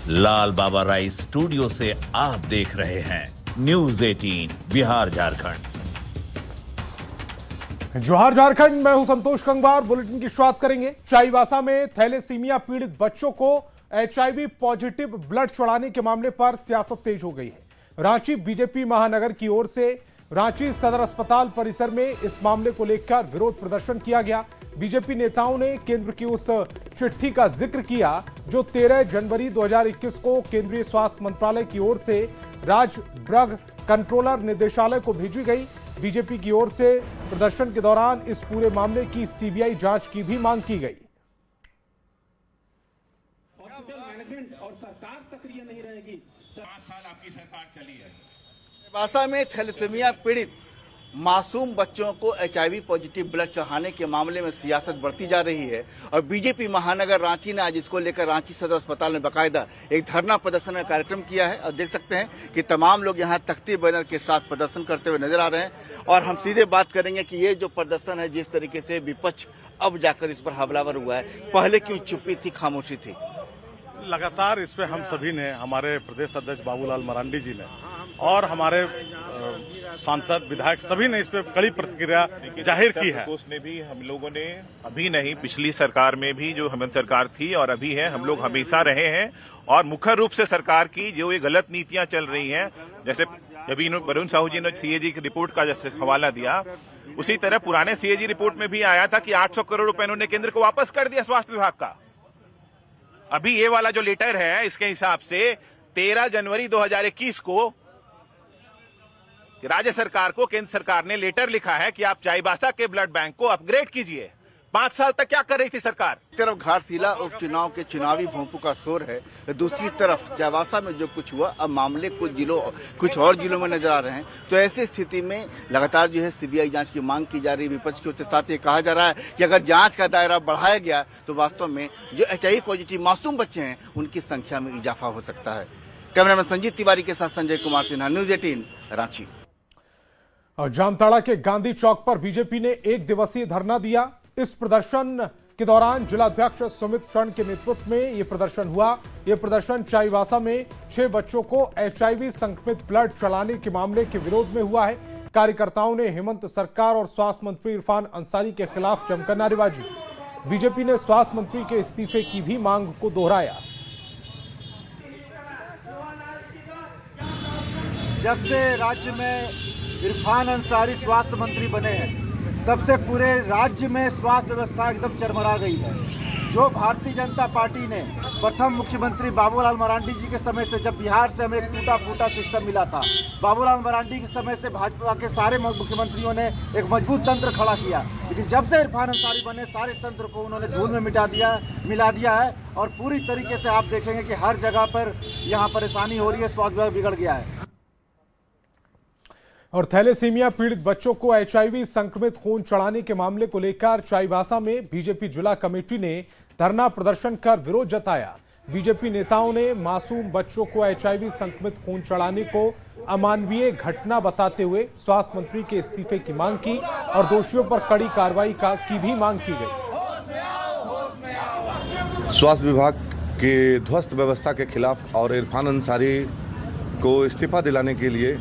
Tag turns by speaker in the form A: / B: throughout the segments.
A: लाल बाबा राय studio से आप देख रहे हैं न्यूज 18 बिहार झारखंड।
B: जोहार झारखंड, मैं हूं संतोष कंगवार। बुलेटिन की शुरुआत करेंगे। चाईबासा में थैलेसीमिया पीड़ित बच्चों को HIV पॉजिटिव ब्लड चढ़ाने के मामले पर सियासत तेज हो गई है। रांची बीजेपी महानगर की ओर से रांची सदर अस्पताल परिसर में इस मामले को लेकर विरोध प्रदर्शन किया गया। बीजेपी नेताओं ने केंद्र की उस चिट्ठी का जिक्र किया जो 13 जनवरी 2021 को केंद्रीय स्वास्थ्य मंत्रालय की ओर से राज्य ड्रग कंट्रोलर निदेशालय को भेजी गई। बीजेपी की ओर से प्रदर्शन के दौरान इस पूरे मामले की सीबीआई जांच की भी मांग की गई।
C: और सरकार सक्रिय नहीं रहेगी।
D: 5 साल आपकी सरकार चली है।
E: चाईबासा में थैलेसीमिया पीड़ित मासूम बच्चों को HIV पॉजिटिव ब्लड चढ़ाने के मामले में सियासत बढ़ती जा रही है और बीजेपी महानगर रांची ने आज इसको लेकर रांची सदर अस्पताल में बाकायदा एक धरना प्रदर्शन का कार्यक्रम किया है और देख सकते हैं कि तमाम लोग यहां तख्ती बैनर के साथ प्रदर्शन करते हुए नजर आ रहे हैं। और हम सीधे बात करेंगे कि ये जो प्रदर्शन है, जिस तरीके से विपक्ष अब जाकर इस पर हमलावर हुआ है, पहले क्यों चुप्पी थी, खामोशी थी?
F: लगातार इस पे हम सभी ने, हमारे प्रदेश अध्यक्ष बाबूलाल मरांडी जी ने और हमारे सांसद विधायक सभी ने इस पे कड़ी प्रतिक्रिया जाहिर की है।
D: ने भी हम लोगों ने अभी नहीं, पिछली सरकार में भी जो हेमंत सरकार थी और अभी है, हम लोग हमेशा रहे हैं और मुख्य रूप से सरकार की जो ये गलत नीतियां चल रही हैं, जैसे अभी वरुण साहू जी ने CAG की रिपोर्ट का जैसे हवाला दिया, उसी तरह पुराने CAG रिपोर्ट में भी आया था कि 800 करोड़ रुपए उन्होंने केंद्र को वापस कर दिया स्वास्थ्य विभाग का। अभी ये वाला जो लेटर है, इसके हिसाब से 13 जनवरी 2021 को राज्य सरकार को केंद्र सरकार ने लेटर लिखा है कि आप चाईबासा के ब्लड बैंक को अपग्रेड कीजिए। 5 साल तक क्या कर रही थी सरकार?
E: एक तरफ घाटशिला उपचुनाव के चुनावी भोंपू का शोर है, दूसरी तरफ चाईबासा में जो कुछ हुआ अब मामले कुछ और जिलों में नजर आ रहे हैं। तो ऐसी स्थिति में लगातार जो है सीबीआई जांच की मांग की जा रही है विपक्ष की ओर से। साथ ही कहा जा रहा है कि अगर जांच का दायरा बढ़ाया गया तो वास्तव में जो HIV पॉजिटिव मासूम बच्चे हैं उनकी संख्या में इजाफा हो सकता है। कैमरामैन संजीत तिवारी के साथ संजय कुमार सिन्हा, न्यूज 18 रांची।
B: और जामताड़ा के गांधी चौक पर बीजेपी ने 1 दिवसीय धरना दिया। इस प्रदर्शन के दौरान जिलाध्यक्ष सुमित शरण के नेतृत्व में यह प्रदर्शन हुआ। यह प्रदर्शन चाईबासा में 6 बच्चों को HIV संक्रमित ब्लड चढ़ाने के मामले के विरोध में हुआ है। कार्यकर्ताओं ने हेमंत सरकार और स्वास्थ्य मंत्री इरफान अंसारी के खिलाफ जमकर नारेबाजी। बीजेपी ने स्वास्थ्य मंत्री के इस्तीफे की भी मांग को दोहराया।
G: जब से राज्य में इरफान अंसारी स्वास्थ्य मंत्री बने हैं तब से पूरे राज्य में स्वास्थ्य व्यवस्था एकदम चरमरा गई है। जो भारतीय जनता पार्टी ने प्रथम मुख्यमंत्री बाबूलाल मरांडी जी के समय से, जब बिहार से हमें एक टूटा फूटा सिस्टम मिला था, बाबूलाल मरांडी के समय से भाजपा के सारे मुख्यमंत्रियों ने एक मजबूत तंत्र खड़ा किया, लेकिन जब से इरफान अंसारी बने सारे तंत्र को उन्होंने धूल में मिला दिया है और पूरी तरीके से आप देखेंगे कि हर जगह पर यहाँ परेशानी हो रही है, स्वास्थ्य विभाग बिगड़ गया है।
B: और थैलेसीमिया पीड़ित बच्चों को HIV संक्रमित खून चढ़ाने के मामले को लेकर चाईबासा में बीजेपी जिला कमेटी ने धरना प्रदर्शन कर विरोध जताया। बीजेपी नेताओं ने मासूम बच्चों को HIV संक्रमित खून चढ़ाने को अमानवीय घटना बताते हुए स्वास्थ्य मंत्री के इस्तीफे की मांग की और दोषियों पर कड़ी कार्रवाई की भी मांग की गई।
H: स्वास्थ्य विभाग के ध्वस्त व्यवस्था के खिलाफ और इरफान अंसारी को इस्तीफा दिलाने के लिए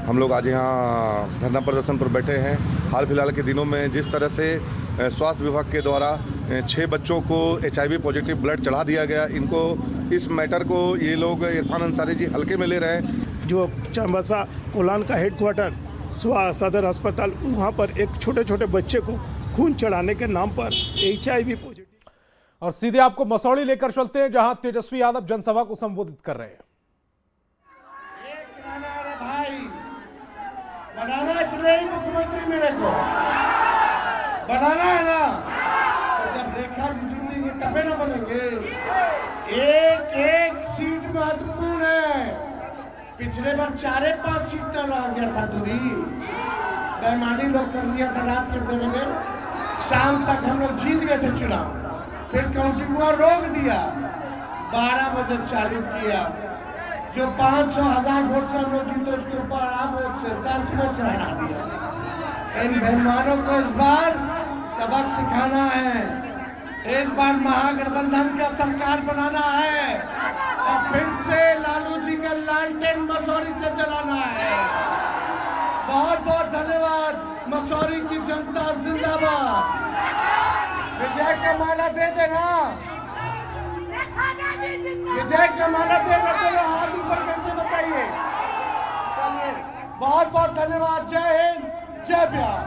H: हम लोग आज यहाँ धरना प्रदर्शन पर बैठे हैं। हाल फिलहाल के दिनों में जिस तरह से स्वास्थ्य विभाग के द्वारा 6 बच्चों को HIV पॉजिटिव ब्लड चढ़ा दिया गया, इनको इस मैटर को ये लोग इरफान अंसारी जी हल्के में ले रहे हैं।
I: जो चाईबासा कोलान का हेडक्वार्टर सदर अस्पताल, वहाँ पर एक छोटे छोटे बच्चे को खून चढ़ाने के नाम पर HIV पॉजिटिव।
B: और सीधे आपको मसौड़ी लेकर चलते हैं जहां तेजस्वी यादव जनसभा को संबोधित कर रहे हैं।
C: बनाना है कि नहीं मुख्यमंत्री, मेरे को बनाना है ना? तो जब रेखा जी जीतेंगे तबे ना बनेंगे। एक सीट महत्वपूर्ण है। पिछले बार 4-5 सीट रह गया था दूरी, बेईमानी लोग कर दिया था रात के देने में। शाम तक हम लोग जीत गए थे चुनाव, फिर काउंटिंग हुआ, रोक दिया, 12 बजे चालू किया। जो 500,000 वोट से हम लोग जीते उसके ऊपर 12 वोट से 10 वोट से हटा दिया। इन बेईमानों को इस बार सबक सिखाना है। इस बार महागठबंधन का सरकार बनाना है। और फिर से लालू जी का लालटेन मसूरी से चलाना है। बहुत बहुत धन्यवाद। मसूरी की जनता जिंदाबाद। विजय का माला दे देना, विजय का माला दे देते तो हाथ ऊपर करके बताइए। चलिए, बहुत बहुत धन्यवाद। जय हिंद, जय बिहार।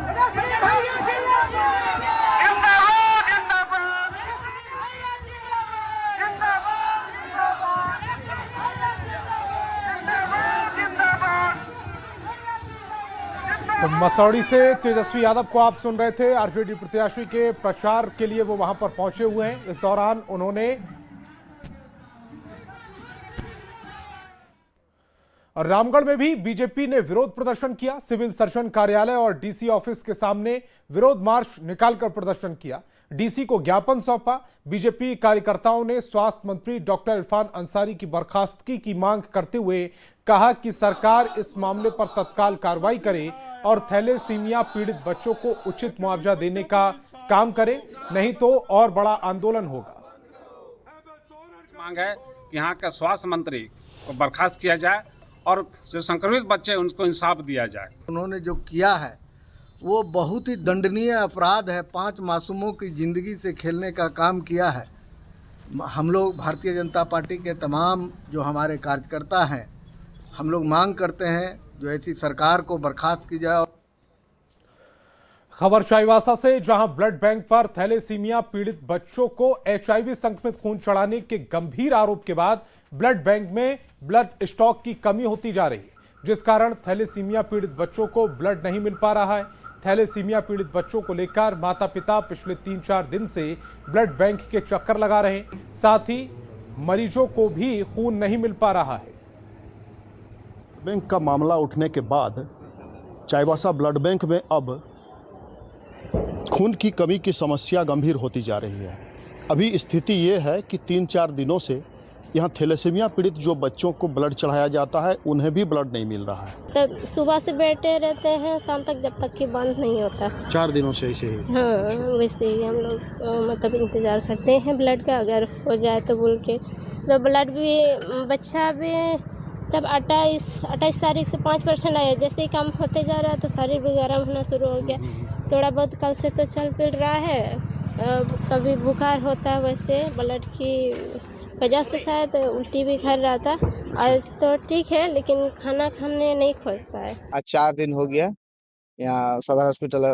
B: तो मसौड़ी से तेजस्वी यादव को आप सुन रहे थे। आरजेडी प्रत्याशी के प्रचार के लिए वो वहां पर पहुंचे हुए हैं। इस दौरान उन्होंने और रामगढ़ में भी बीजेपी ने विरोध प्रदर्शन किया। सिविल सर्जन कार्यालय और डीसी ऑफिस के सामने विरोध मार्च निकालकर प्रदर्शन किया। डीसी को ज्ञापन सौंपा। बीजेपी कार्यकर्ताओं ने स्वास्थ्य मंत्री डॉक्टर इरफान अंसारी की बर्खास्तगी की मांग करते हुए कहा कि सरकार इस मामले पर तत्काल कार्रवाई करे और थैलेसीमिया पीड़ित बच्चों को उचित मुआवजा देने का काम करे, नहीं तो और बड़ा आंदोलन होगा।
J: मांग है कि यहाँ का स्वास्थ्य मंत्री को बर्खास्त किया जाए और जो संक्रमित बच्चे उनको इंसाफ दिया जाए।
G: उन्होंने जो किया है वो बहुत ही दंडनीय अपराध है। 5 मासूमों की ज़िंदगी से खेलने का काम किया है। हम लोग भारतीय जनता पार्टी के तमाम जो हमारे कार्यकर्ता हैं, हम लोग मांग करते हैं जो ऐसी सरकार को बर्खास्त की जाए।
B: खबर चाईबासा से, जहां ब्लड बैंक पर थैलेसीमिया पीड़ित बच्चों को HIV संक्रमित खून चढ़ाने के गंभीर आरोप के बाद ब्लड बैंक में ब्लड स्टॉक की कमी होती जा रही है, जिस कारण थैलेसीमिया पीड़ित बच्चों को ब्लड नहीं मिल पा रहा है। थैलेसीमिया पीड़ित बच्चों को लेकर माता पिता पिछले 3-4 दिन से ब्लड बैंक के चक्कर लगा रहे हैं। साथ ही मरीजों को भी खून नहीं मिल पा रहा है।
K: बैंक का मामला उठने के बाद चाईबासा ब्लड बैंक में अब खून की कमी की समस्या गंभीर होती जा रही है। अभी स्थिति ये है कि 3-4 दिनों से यहाँ थैलेसीमिया पीड़ित जो बच्चों को ब्लड चढ़ाया जाता है उन्हें भी ब्लड नहीं मिल रहा है।
L: तब सुबह से बैठे रहते हैं शाम तक, जब तक कि बंद नहीं होता।
K: 4 दिनों से ऐसे ही।
L: हाँ, वैसे ही हम लोग मतलब इंतज़ार करते हैं ब्लड का, अगर हो जाए तो बोल के। तो ब्लड भी बच्चा भी तब 28 तारीख से 5% आया। जैसे ही कम होते जा रहा है तो शरीर भी गर्म होना शुरू हो गया। थोड़ा बहुत कल से तो चल फिर रहा है। कभी बुखार होता है, वैसे ब्लड की वजह से शायद उल्टी भी कर रहा था। आज तो ठीक है, लेकिन खाना खाने नहीं खोजता है।
G: आज 4 दिन हो गया यहाँ सदर हॉस्पिटल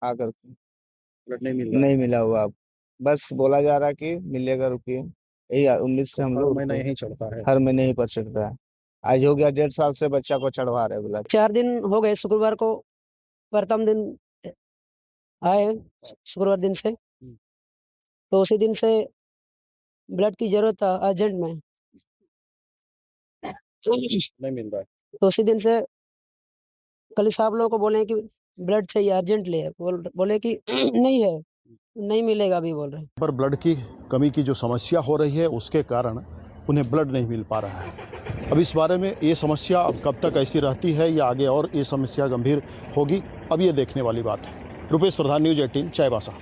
G: आकर ब्लड नहीं मिला हुआ। बस बोला जा रहा कि मिलेगा, रुकिए। यही उम्मीद से हम लोग
K: महीने यही चढ़ता है,
G: हर महीने ही पर चढ़ता है। आज हो गया 1.5 साल से बच्चा को चढ़वा रहे ब्लड।
M: 4 दिन हो गए। शुक्रवार को प्रथम दिन आए, शुक्रवार दिन से, तो उसी दिन से ब्लड की जरूरत था अर्जेंट में,
K: नहीं मिल रहा है।
M: तो उसी दिन से कल साहब लोगों को बोले कि ब्लड चाहिए अर्जेंट ले, बोले कि नहीं है, नहीं मिलेगा अभी, बोल रहे हैं।
K: पर ब्लड की कमी की जो समस्या हो रही है उसके कारण उन्हें ब्लड नहीं मिल पा रहा है। अब इस बारे में ये समस्या अब कब तक ऐसी रहती है या आगे और ये समस्या गंभीर होगी, अब ये देखने वाली बात है। रुपेश प्रधान, न्यूज़ 18 चाईबासा।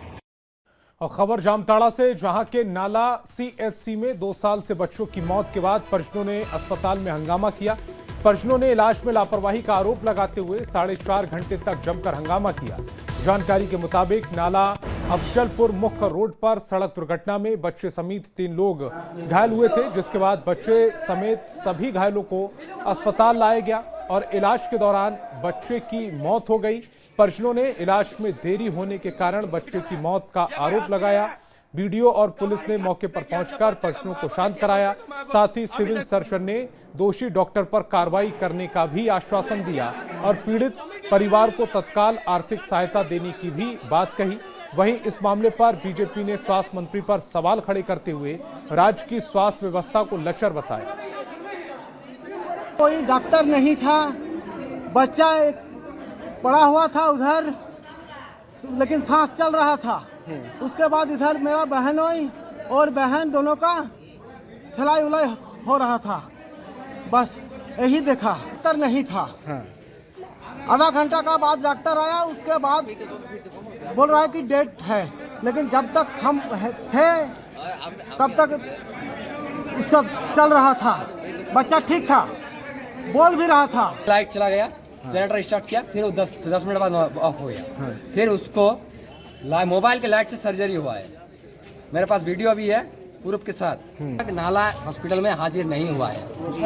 B: और खबर जामताड़ा से, जहां के नाला CHC में 2 साल से बच्चों की मौत के बाद परिजनों ने अस्पताल में हंगामा किया। परिजनों ने इलाज में लापरवाही का आरोप लगाते हुए 4.5 घंटे तक जमकर हंगामा किया। जानकारी के मुताबिक नाला अफजलपुर मुख्य रोड पर सड़क दुर्घटना में बच्चे समेत 3 लोग घायल हुए थे, जिसके बाद बच्चे समेत सभी घायलों को अस्पताल लाया गया और इलाज के दौरान बच्चे की मौत हो गई। परिजनों ने इलाज में देरी होने के कारण बच्चे की मौत का आरोप लगाया। बीडीओ और पुलिस ने मौके पर पहुंचकर परिजनों को शांत कराया। साथ ही सिविल सर्जन ने दोषी डॉक्टर पर कार्रवाई करने का भी आश्वासन दिया और पीड़ित परिवार को तत्काल आर्थिक सहायता देने की भी बात कही। वहीं इस मामले पर बीजेपी ने स्वास्थ्य मंत्री पर सवाल खड़े करते हुए राज्य की स्वास्थ्य व्यवस्था को लचर बताया।
G: कोई डॉक्टर नहीं था, बच्चा पड़ा हुआ था उधर, लेकिन सांस चल रहा था। उसके बाद इधर मेरा बहनोई और बहन दोनों का सिलाई उलाई हो रहा था। बस यही देखा, डॉक्टर नहीं था। आधा घंटा का बाद डॉक्टर आया, उसके बाद बोल रहा है कि डेट है, लेकिन जब तक हम थे तब तक उसका चल रहा था, बच्चा ठीक था, बोल भी रहा था।
M: लाइट चला गया, जनरेटर स्टार्ट किया, फिर वो 10 मिनट बाद ऑफ हो गया। फिर उसको मोबाइल के लाइट से सर्जरी हुआ है, मेरे पास वीडियो भी है प्रूफ के साथ। नाला हॉस्पिटल में हाजिर नहीं हुआ है,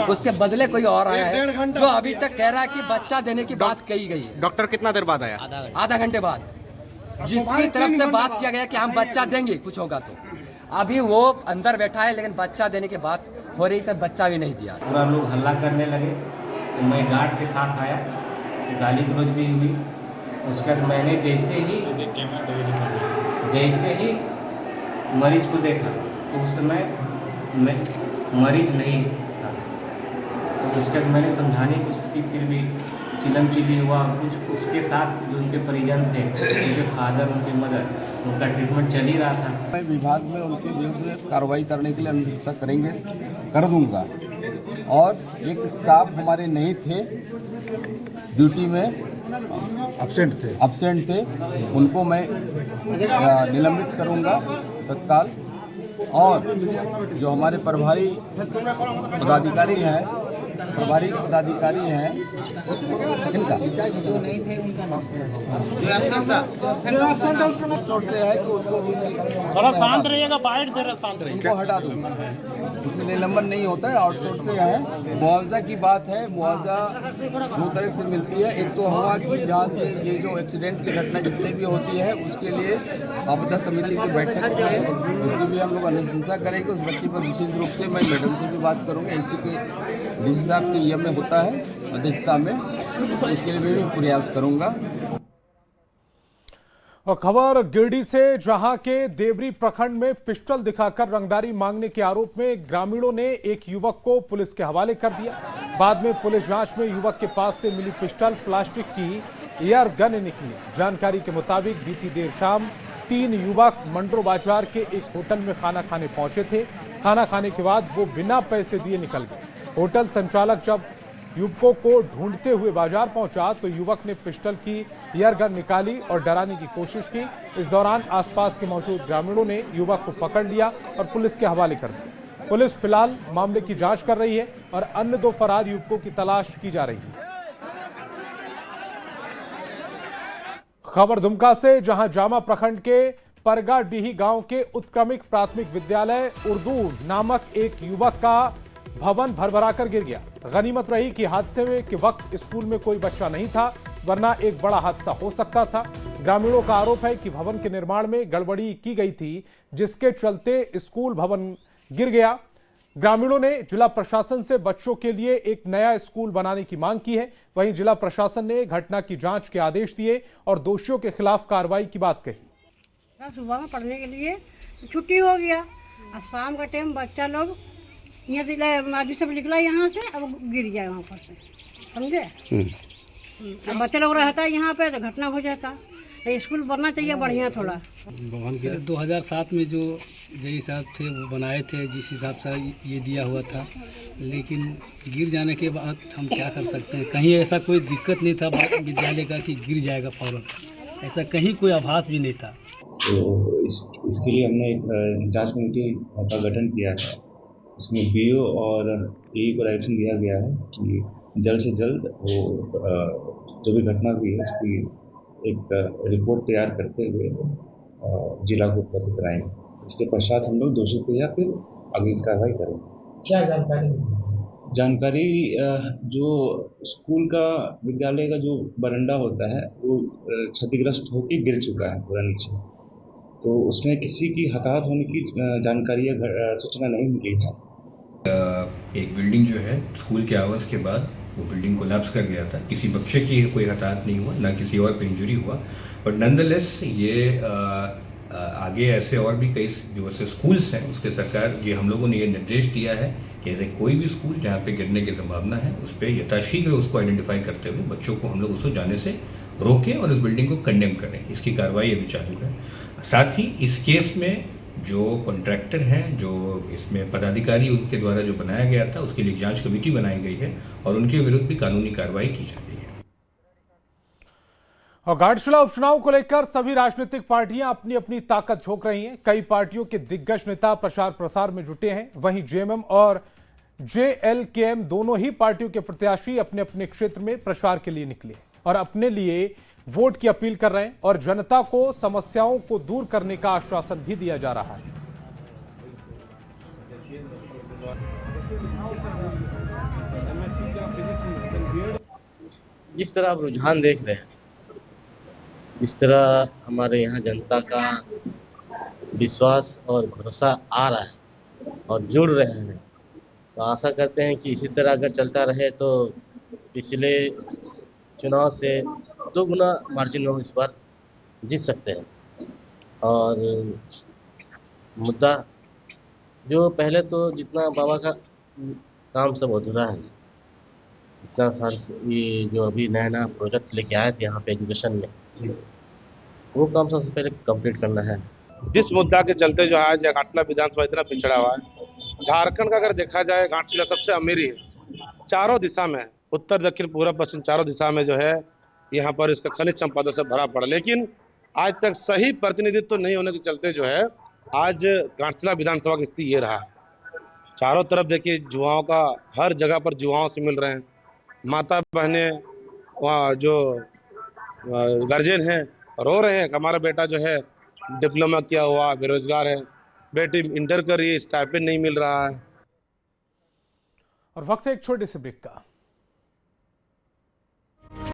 M: उसके बदले कोई और आया है जो अभी तक कह रहा है कि बच्चा देने की बात कही गई है।
J: डॉक्टर कितना देर बाद आया?
M: आधा घंटे बाद, जिसकी तरफ से बात किया गया कि हम बच्चा देंगे कुछ होगा तो। अभी वो अंदर बैठा है, लेकिन बच्चा देने की बात हो रही तब बच्चा भी नहीं दिया।
N: पूरा लोग हल्ला करने लगे तो मैं गार्ड के साथ आया, गाली गलौज भी हुई। उसके बाद मैंने जैसे ही मरीज को देखा तो उस समय मरीज नहीं था, तो उसके बाद मैंने समझाने की कोशिश की, फिर भी चिलम चिली हुआ। कुछ उसके साथ जो उनके परिजन थे, उनके फादर, उनके मदर, उनका ट्रीटमेंट चल ही रहा था।
J: विभाग में उनके विरुद्ध कार्रवाई करने के लिए अनुशंसा करेंगे, कर दूंगा। और एक स्टाफ हमारे नहीं थे, ड्यूटी में अब्सेंट थे, उनको मैं निलंबित करूंगा तत्काल। और जो हमारे प्रभारी पदाधिकारी हैं इनका जो नहीं थे उनका है कि उसको थोड़ा शांत रहिएगा, बाइट दे रहा शांत रहिएगा, उनको हटा दूंगा। उसमें निलंबन नहीं होता है, आउटसोर्स से है। मुआवजा की बात है, मुआवजा 2 तरह से मिलती है। एक तो हुआ कि जहाँ से ये जो एक्सीडेंट की घटना जितने भी होती है उसके लिए आपदा समिति की बैठक है, उसकी भी हम लोग अनुशंसा करेंगे। उस बच्चे पर विशेष रूप से मैं मैडम से भी बात करूँगा, इसी के डीसी साहब के में होता है अध्यक्षता में, तो उसके लिए भी प्रयास करूँगा।
B: और खबर गिरिडीह से, जहां के देवरी प्रखंड में पिस्टल दिखाकर रंगदारी मांगने के आरोप में ग्रामीणों ने एक युवक को पुलिस के हवाले कर दिया। बाद में पुलिस जांच में युवक के पास से मिली पिस्टल प्लास्टिक की एयर गन निकली। जानकारी के मुताबिक बीती देर शाम 3 युवक मंडरो बाजार के एक होटल में खाना खाने पहुंचे थे। खाना खाने के बाद वो बिना पैसे दिए निकल गए। होटल संचालक जब युवकों को ढूंढते हुए बाजार पहुंचा तो युवक ने पिस्टल की एयर गन निकाली और डराने की कोशिश की। इस दौरान आसपास के मौजूद ग्रामीणों ने युवक को पकड़ लिया और पुलिस के हवाले कर दिया। पुलिस फिलहाल मामले की जांच कर रही है और अन्य 2 फरार युवकों की तलाश की जा रही है। खबर दुमका से, जहां जामा प्रखंड के परगाडीही गांव के उत्क्रमिक प्राथमिक विद्यालय उर्दू नामक एक युवक का भवन भरभराकर गिर गया। गनीमत रही कि हादसे के वक्त स्कूल में कोई बच्चा नहीं था, वरना एक बड़ा हादसा हो सकता था। ग्रामीणों का आरोप है कि भवन के निर्माण में गड़बड़ी की गई थी, जिसके चलते स्कूल भवन गिर गया। ग्रामीणों ने जिला प्रशासन से बच्चों के लिए एक नया स्कूल बनाने की मांग की है। वहीं जिला प्रशासन ने घटना की जांच के आदेश दिए और दोषियों के खिलाफ कार्रवाई की बात कही।
O: सुबह में पढ़ने के लिए छुट्टी हो गया, अब शाम का टाइम बच्चा लोग यहाँ से आदमी सब निकला यहाँ से, अब गिर जाए वहाँ पर से, समझे। अब बच्चे लोग रहता है यहाँ पे तो घटना हो जाता। तो स्कूल बनना चाहिए बढ़िया थोड़ा।
P: 2007 में जो जय साहब थे वो बनाए थे, जिस हिसाब से ये दिया हुआ था, लेकिन गिर जाने के बाद हम क्या कर सकते हैं। कहीं ऐसा कोई दिक्कत नहीं था विद्यालय का कि गिर जाएगा फौरन, ऐसा कहीं कोई आभास भी नहीं था।
Q: तो इसके लिए हमने एक जांच कमेटी का गठन किया है। इसमें बीओ और एई को डायरेक्शन दिया गया है कि जल्द से जल्द वो जो भी घटना हुई है उसकी एक रिपोर्ट तैयार करते हुए जिला को उपलब्ध कराएंगे। इसके पश्चात हम लोग दोषी को या फिर आगे की कार्रवाई करेंगे। क्या जानकारी जो स्कूल का विद्यालय का जो बरंडा होता है वो क्षतिग्रस्त होकर गिर चुका है पूरा नीचे, तो उसमें किसी की हताहत होने की जानकारी या सूचना नहीं मिली है।
R: एक बिल्डिंग जो है स्कूल के आवर्स के बाद वो बिल्डिंग कोलैप्स कर गया था। किसी बच्चे की कोई हताहत नहीं हुआ, ना किसी और को इंजरी हुआ, बट नॉनदलेस ये आगे ऐसे और भी कई जो ऐसे स्कूल्स हैं उसके सरकार ये हम लोगों ने ये निर्देश दिया है कि ऐसे कोई भी स्कूल जहाँ पे गिरने की संभावना है उस पर यथाशीघ्र उसको आइडेंटिफाई करते हुए बच्चों को हम लोग उसको जाने से रोकें और उस बिल्डिंग को कंडेम करें। इसकी कार्रवाई अभी चालू है। साथ ही इस केस में जो कॉन्ट्रैक्टर हैं, जो इसमें पदाधिकारी उनके द्वारा जो बनाया गया था, उसके लिए जांच कमेटी बनाई गई है और उनके विरुद्ध भी कानूनी कार्रवाई की जा रही है।
B: और घाटशिला उपचुनाव को लेकर सभी राजनीतिक पार्टियां अपनी अपनी ताकत झोंक रही हैं। कई पार्टियों के दिग्गज नेता प्रचार प्रसार में जुटे हैं। वहीं जेएमएम और जेएलकेएम दोनों ही पार्टियों के प्रत्याशी अपने अपने क्षेत्र में प्रचार के लिए निकले और अपने लिए वोट की अपील कर रहे हैं और जनता को समस्याओं को दूर करने का आश्वासन भी दिया जा रहा है।
S: जिस तरह आप रुझान देख रहे हैं, जिस तरह हमारे यहाँ जनता का विश्वास और भरोसा आ रहा है और जुड़ रहे हैं, तो आशा करते हैं कि इसी तरह अगर चलता रहे तो पिछले चुनाव से 2 गुना मार्जिन में इस बार जीत सकते हैं। और मुद्दा जो पहले तो जितना बाबा का काम सब अधूरा है, इतना सारा ये जो अभी नया प्रोजेक्ट लेके आए थे यहाँ पे एजुकेशन में, वो काम सबसे पहले कंप्लीट करना है।
T: जिस मुद्दा के चलते जो आज घाटशिला विधानसभा इतना पिछड़ा हुआ है, झारखंड का अगर देखा जाए घाटशिला सबसे अमीरी है, चारों दिशा में, उत्तर दक्षिण पूर्व पश्चिम चारों दिशा में जो है यहाँ पर इसका खनिज संपदा से भरा पड़ा, लेकिन आज तक सही प्रतिनिधित्व नहीं होने के चलते जो है आज घाटशिला विधानसभा की स्थिति ये रहा। चारों तरफ देखिए युवाओं का, हर जगह पर युवाओं से मिल रहे हैं, माता बहने वहाँ जो गार्जियन हैं रो रहे हैं, हमारा बेटा जो है डिप्लोमा किया हुआ बेरोजगार है, बेटी इंटर कर रही है, स्टाइपेंड नहीं मिल रहा है।
B: और वक्त है एक छोटे से ब्रेक का।